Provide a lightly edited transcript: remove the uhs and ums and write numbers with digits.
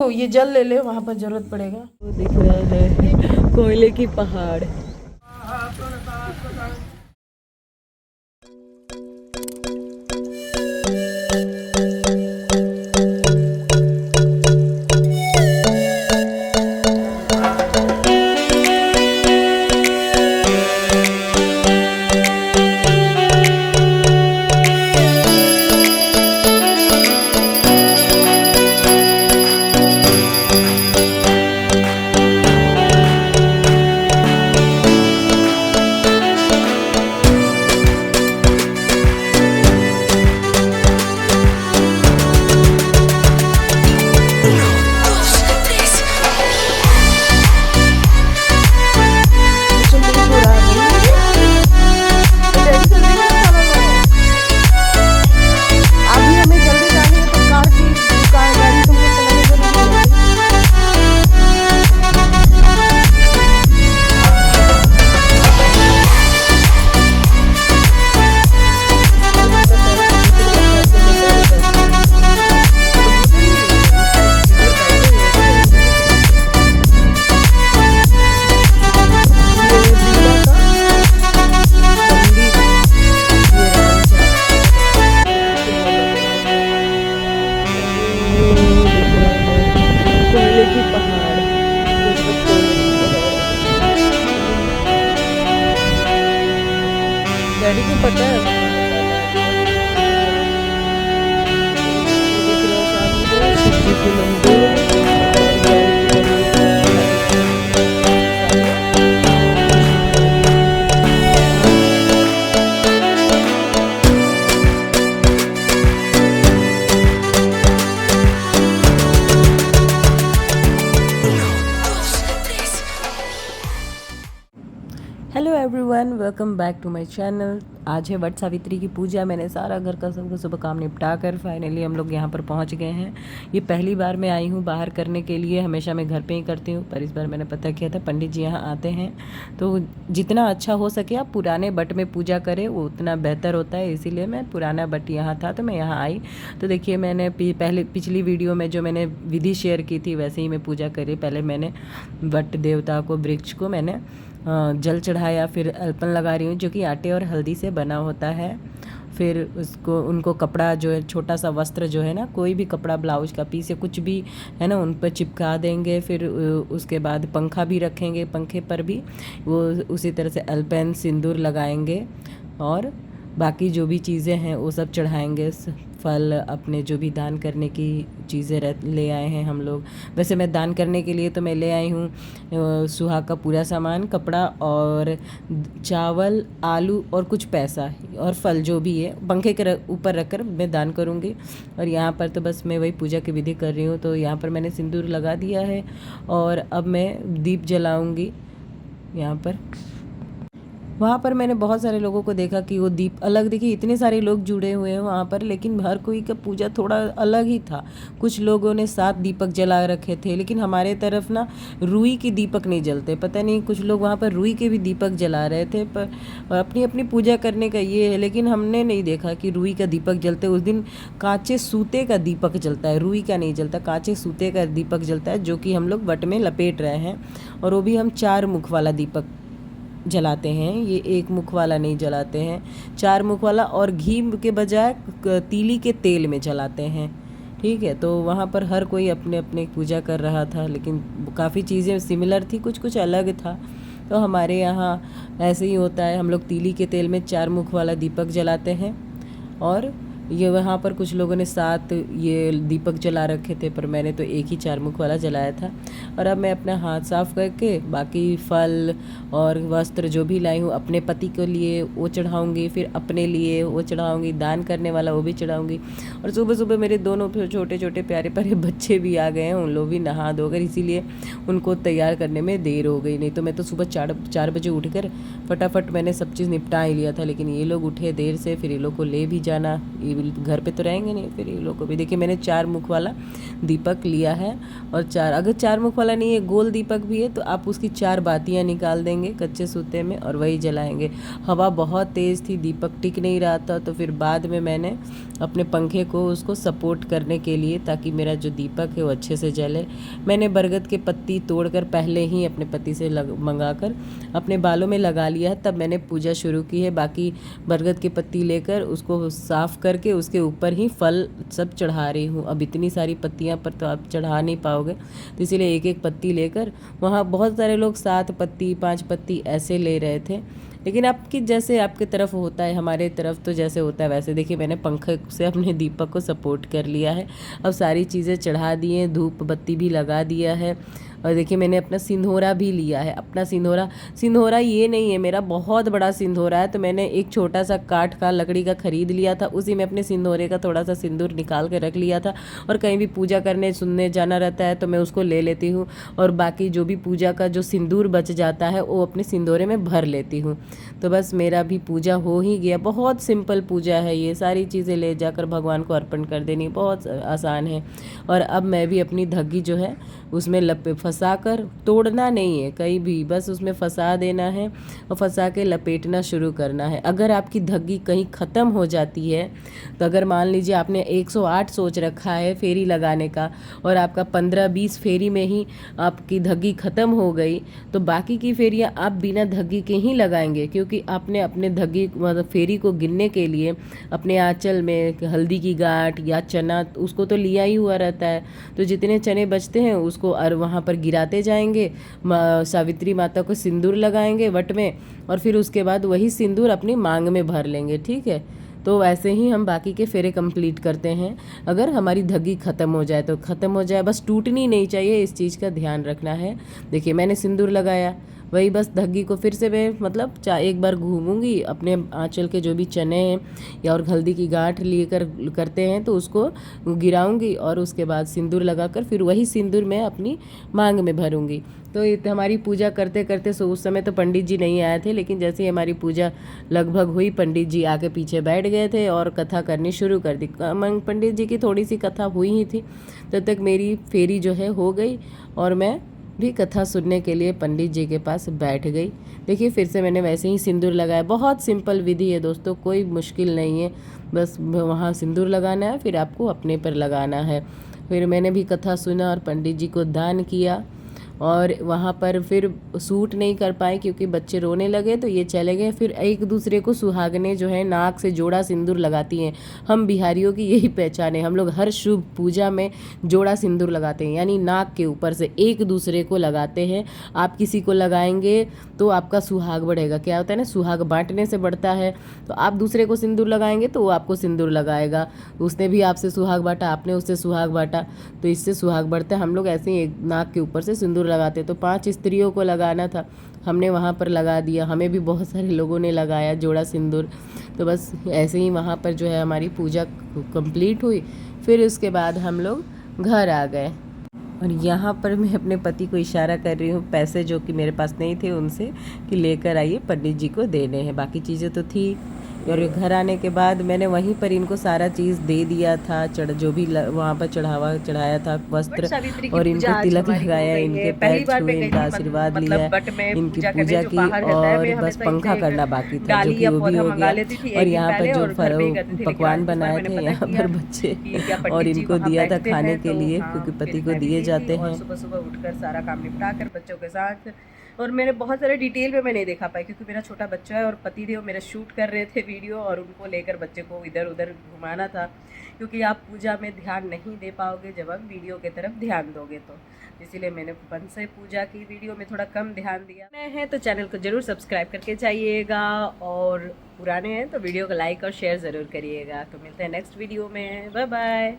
तो ये जल ले ले, वहाँ पर जरूरत पड़ेगा। वो दिख रहा है कोयले की पहाड़। डैडी को पता है। शिव जी की मंदिर hello everyone, welcome back to my channel. आज है वट सावित्री की पूजा। मैंने सारा घर का सबका सुबह काम निपटा कर फाइनली हम लोग यहाँ पर पहुँच गए हैं। ये पहली बार मैं आई हूँ बाहर करने के लिए। हमेशा मैं घर पे ही करती हूँ, पर इस बार मैंने पता किया था पंडित जी यहाँ आते हैं, तो जितना अच्छा हो सके आप पुराने बट में पूजा करें, वो उतना बेहतर होता है। इसीलिए मैं पुराना बट यहाँ था तो मैं यहाँ आई। तो देखिए, मैंने पिछली वीडियो में जो मैंने विधि शेयर की थी वैसे ही मैं पूजा करी। पहले मैंने बट देवता को, वृक्ष को मैंने जल चढ़ाया, फिर अर्पण लगा रही हूँ जो कि आटे और हल्दी से बना होता है। फिर उनको कपड़ा जो है, छोटा सा वस्त्र जो है ना, कोई भी कपड़ा, ब्लाउज का पीस या कुछ भी है ना, उन पर चिपका देंगे। फिर उसके बाद पंखा भी रखेंगे, पंखे पर भी वो उसी तरह से अर्पण सिंदूर लगाएंगे और बाकी जो भी चीज़ें हैं वो सब चढ़ाएंगे। फल, अपने जो भी दान करने की चीज़ें ले आए हैं हम लोग। वैसे मैं दान करने के लिए तो मैं ले आई हूँ सुहाग का पूरा सामान, कपड़ा और चावल, आलू और कुछ पैसा और फल जो भी है पंखे के ऊपर रखकर मैं दान करूँगी। और यहाँ पर तो बस मैं वही पूजा की विधि कर रही हूँ। तो यहाँ पर मैंने सिंदूर लगा दिया है और अब मैं दीप जलाऊँगी यहाँ पर। वहाँ पर मैंने बहुत सारे लोगों को देखा कि वो दीप अलग, देखिए इतने सारे लोग जुड़े हुए हैं वहाँ पर, लेकिन हर कोई का पूजा थोड़ा अलग ही था। कुछ लोगों ने 7 दीपक जला रखे थे, लेकिन हमारे तरफ ना रुई के दीपक नहीं जलते। पता नहीं, कुछ लोग वहाँ पर रुई के भी दीपक जला रहे थे, पर अपनी अपनी पूजा करने का ये है। लेकिन हमने नहीं देखा कि रुई का दीपक जलते। उस दिन कांचे सूते का दीपक जलता है, रुई का नहीं जलता, कांचे सूते का दीपक जलता है, जो कि हम लोग वट में लपेट रहे हैं। और वो भी हम 4 मुख वाला दीपक जलाते हैं, ये 1 मुख वाला नहीं जलाते हैं, 4 मुख वाला, और घी के बजाय तीली के तेल में जलाते हैं। ठीक है, तो वहाँ पर हर कोई अपने अपने पूजा कर रहा था, लेकिन काफ़ी चीज़ें सिमिलर थी, कुछ कुछ अलग था। तो हमारे यहाँ ऐसे ही होता है, हम लोग तीली के तेल में 4 मुख वाला दीपक जलाते हैं। और ये वहाँ पर कुछ लोगों ने 7 ये दीपक जला रखे थे, पर मैंने तो 1 ही 4 मुख वाला जलाया था। और अब मैं अपना हाथ साफ करके बाकी फल और वस्त्र जो भी लाई हूँ अपने पति के लिए वो चढ़ाऊँगी, फिर अपने लिए वो चढ़ाऊँगी, दान करने वाला वो भी चढ़ाऊँगी। और सुबह सुबह मेरे दोनों छोटे छोटे प्यारे प्यारे बच्चे भी आ गए हैं, उन लोग भी नहा धोकर, इसीलिए उनको तैयार करने में देर हो गई। नहीं तो मैं तो सुबह 4 बजे उठकर फटाफट मैंने सब चीज़ निपटा ही लिया था, लेकिन ये लोग उठे देर से, फिर ये लोग को ले भी जाना, भी घर पे तो रहेंगे नहीं, फिर ये लोग को भी। देखिए मैंने 4 मुख वाला दीपक लिया है, और अगर 4 मुख वाला नहीं है, गोल दीपक भी है, तो आप उसकी 4 बातियाँ निकाल देंगे कच्चे सूते में और वही जलाएंगे। हवा बहुत तेज़ थी, दीपक टिक नहीं रहा था, तो फिर बाद में मैंने अपने पंखे को उसको सपोर्ट करने के लिए, ताकि मेरा जो दीपक है वो अच्छे से जले, मैंने बरगद के पत्ती तोड़कर पहले ही अपने पति से मंगा कर अपने बालों में लगा लिया है। तब मैंने पूजा शुरू की है। बाकी बरगद की पत्ती लेकर उसको साफ़ करके उसके ऊपर ही फल सब चढ़ा रही हूँ। अब इतनी सारी पत्तियाँ पर तो आप चढ़ा नहीं पाओगे, तो इसीलिए एक एक पत्ती लेकर, वहाँ बहुत सारे लोग 7 पत्ती 5 पत्ती ऐसे ले रहे थे, लेकिन आपकी जैसे आपकी तरफ होता है, हमारे तरफ तो जैसे होता है वैसे। देखिए मैंने पंखे से अपने दीपक को सपोर्ट कर लिया है। अब सारी चीज़ें चढ़ा दी हैं, धूप बत्ती भी लगा दिया है। और देखिए मैंने अपना सिंधोरा भी लिया है। अपना सिंधोरा ये नहीं है मेरा, बहुत बड़ा सिंधोरा है, तो मैंने एक छोटा सा काठ का लकड़ी का ख़रीद लिया था, उसी में अपने सिंधोरे का थोड़ा सा सिंदूर निकाल के रख लिया था। और कहीं भी पूजा करने सुनने जाना रहता है तो मैं उसको ले लेती हूँ, और बाकी जो भी पूजा का जो सिंदूर बच जाता है वो अपने सिंदोरे में भर लेती हूँ। तो बस मेरा भी पूजा हो ही गया। बहुत सिंपल पूजा है, ये सारी चीज़ें ले जाकर भगवान को अर्पण कर देनी बहुत आसान है। और अब मैं भी अपनी धग्गी जो है उसमें फंसा कर, तोड़ना नहीं है कहीं भी, बस उसमें फंसा देना है और फंसा के लपेटना शुरू करना है। अगर आपकी धग्गी कहीं ख़त्म हो जाती है, तो अगर मान लीजिए आपने 108 सोच रखा है फेरी लगाने का, और आपका 15-20 फेरी में ही आपकी धग्गी ख़त्म हो गई, तो बाकी की फेरियाँ आप बिना धग्गी के ही लगाएंगे, क्योंकि आपने अपने धग्गी मतलब फेरी को गिनने के लिए अपने आंचल में हल्दी की गांठ या चना उसको तो लिया ही हुआ रहता है, तो जितने चने बचते हैं उसको और वहाँ पर गिराते जाएंगे। सावित्री माता को सिंदूर लगाएंगे वट में, और फिर उसके बाद वही सिंदूर अपनी मांग में भर लेंगे, ठीक है। तो वैसे ही हम बाकी के फेरे कंप्लीट करते हैं। अगर हमारी धग्गी ख़त्म हो जाए तो ख़त्म हो जाए, बस टूटनी नहीं चाहिए, इस चीज़ का ध्यान रखना है। देखिए मैंने सिंदूर लगाया, वही बस धग्गी को फिर से मैं मतलब एक बार घूमूंगी, अपने आंचल के जो भी चने हैं या और हल्दी की गांठ लेकर करते हैं तो उसको गिराऊंगी, और उसके बाद सिंदूर लगाकर फिर वही सिंदूर मैं अपनी मांग में भरूंगी। तो हमारी पूजा करते करते उस समय तो पंडित जी नहीं आए थे, लेकिन जैसे ही हमारी पूजा लगभग हुई, पंडित जी आके पीछे बैठ गए थे और कथा करनी शुरू कर दी। पंडित जी की थोड़ी सी कथा हुई ही थी, तब तक मेरी फेरी जो है हो गई, और मैं भी कथा सुनने के लिए पंडित जी के पास बैठ गई। देखिए फिर से मैंने वैसे ही सिंदूर लगाया। बहुत सिंपल विधि है दोस्तों, कोई मुश्किल नहीं है, बस वहाँ सिंदूर लगाना है, फिर आपको अपने पर लगाना है। फिर मैंने भी कथा सुना और पंडित जी को दान किया, और वहाँ पर फिर सूट नहीं कर पाए क्योंकि बच्चे रोने लगे, तो ये चले गए। फिर एक दूसरे को सुहागने जो है नाक से जोड़ा सिंदूर लगाती हैं। हम बिहारियों की यही पहचान है, हम लोग हर शुभ पूजा में जोड़ा सिंदूर लगाते हैं, यानी नाक के ऊपर से एक दूसरे को लगाते हैं। आप किसी को लगाएंगे तो आपका सुहाग बढ़ेगा। क्या होता है ना, सुहाग बांटने से बढ़ता है, तो आप दूसरे को सिंदूर लगाएंगे तो वो आपको सिंदूर लगाएगा। उसने भी आपसे सुहाग बांटा, आपने उससे सुहाग बांटा, तो इससे सुहाग बढ़ता है। हम लोग ऐसे ही एक नाक के ऊपर से सिंदूर लगाते। तो 5 स्त्रियों को लगाना था, हमने वहाँ पर लगा दिया, हमें भी बहुत सारे लोगों ने लगाया जोड़ा सिंदूर। तो बस ऐसे ही वहाँ पर जो है हमारी पूजा कंप्लीट हुई। फिर उसके बाद हम लोग घर आ गए, और यहाँ पर मैं अपने पति को इशारा कर रही हूँ पैसे जो कि मेरे पास नहीं थे उनसे, कि लेकर आइए पंडित जी को देने हैं। बाकी चीज़ें तो थी। और घर आने के बाद मैंने वहीं पर इनको सारा चीज़ दे दिया था, जो भी वहाँ पर चढ़ाया था वस्त्र, और इनको तिलक लगाया, इनके पैर छुए, इनका आशीर्वाद लिया, इनकी पूजा की, और बस पंखा करना बाकी था जो कि वो भी हो गया। और यहाँ पर जो पकवान बनाए थे यहाँ पर बच्चे, और इनको दिया था खाने के लिए, क्योंकि पति को दिए जाते हैं। सुबह सुबह उठकर सारा काम निपटा कर बच्चों के साथ, और मैंने बहुत सारे डिटेल में मैं नहीं देखा पाई क्योंकि मेरा छोटा बच्चा है, और पति देव मेरा शूट कर रहे थे वीडियो, और उनको लेकर बच्चे को इधर उधर घुमाना था, क्योंकि आप पूजा में ध्यान नहीं दे पाओगे जब आप वीडियो की तरफ ध्यान दोगे। तो इसीलिए मैंने बन से पूजा की वीडियो में थोड़ा कम ध्यान दिया। नए हैं तो चैनल को ज़रूर सब्सक्राइब करके जाइएगा, और पुराने हैं तो वीडियो को लाइक और शेयर ज़रूर करिएगा। तो मिलते हैं नेक्स्ट वीडियो में, बाय बाय।